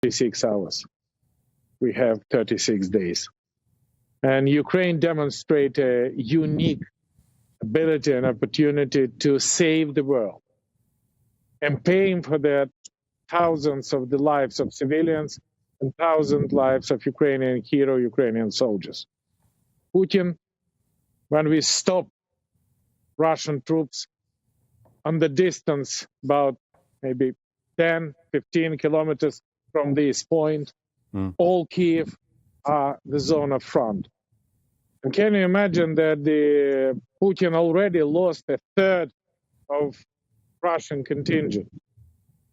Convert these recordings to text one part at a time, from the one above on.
36 hours. We have 36 days. And Ukraine demonstrates a unique ability and opportunity to save the world. And paying for that, thousands of the lives of civilians and thousands lives of Ukrainian hero, Ukrainian soldiers. Putin, when we stop Russian troops on the distance, about maybe 10, 15 kilometers from this point, all Kiev are the zone of front. And can you imagine that Putin already lost a third of Russian contingent?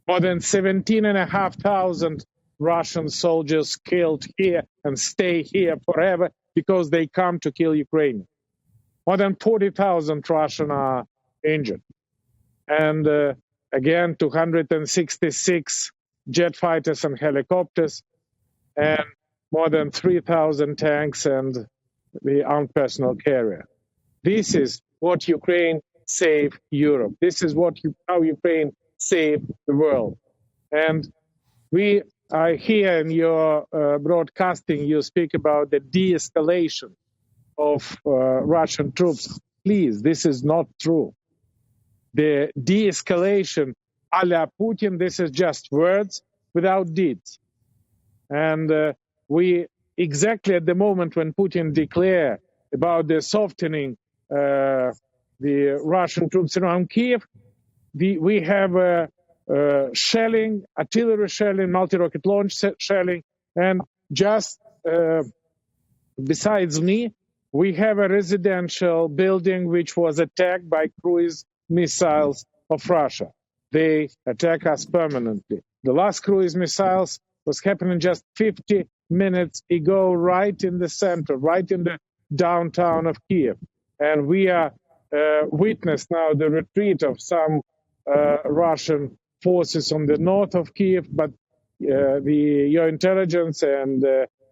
More than 17,500 Russian soldiers killed here and stay here forever because they come to kill Ukraine. More than 40,000 Russian are injured. And again, 266 jet fighters and helicopters, and more than 3,000 tanks and the armed personnel carrier. This is what Ukraine saved Europe. This is how Ukraine saved the world. And we are here in your broadcasting, you speak about the de-escalation of Russian troops. Please, this is not true. The de-escalation a la Putin, this is just words without deeds. And we exactly at the moment when Putin declared about the softening the Russian troops around Kiev, we have shelling, artillery shelling, multi-rocket launch shelling, and just besides me, we have a residential building which was attacked by cruise missiles of Russia. They attack us permanently. The last cruise missiles was happening just 50 minutes ago, right in the center, right in the downtown of Kiev. And we are witness now the retreat of some Russian forces on the north of Kiev, but your intelligence and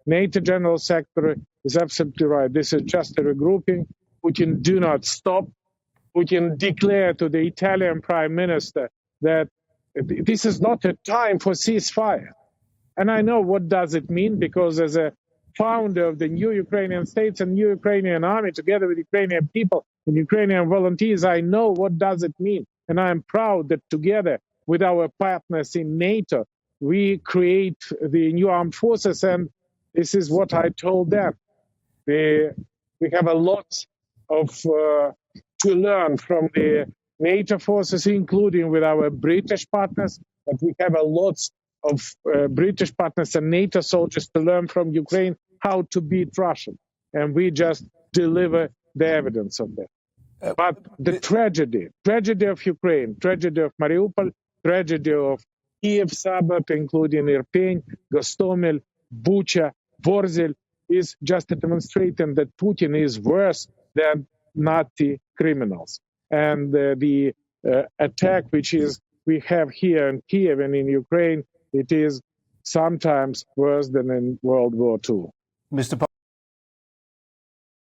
NATO General Secretary is absolutely right. This is just a regrouping. Putin do not stop. Putin declared to the Italian Prime Minister that this is not a time for ceasefire. And I know what does it mean, because as a founder of the new Ukrainian states and new Ukrainian army, together with Ukrainian people and Ukrainian volunteers, I know what does it mean. And I'm proud that together with our partners in NATO, we create the new armed forces. And this is what I told them. We have a lot of to learn from the NATO forces, including with our British partners, but we have a lot of British partners and NATO soldiers to learn from Ukraine how to beat Russia. And we just deliver the evidence of that. But the tragedy of Ukraine, tragedy of Mariupol, tragedy of Kiev suburb, including Irpin, Gostomel, Bucha, Vorzel, is just a demonstration that Putin is worse than Nazi criminals. And the attack which we have here in Kiev and in Ukraine, it is sometimes worse than in World War II. Mr.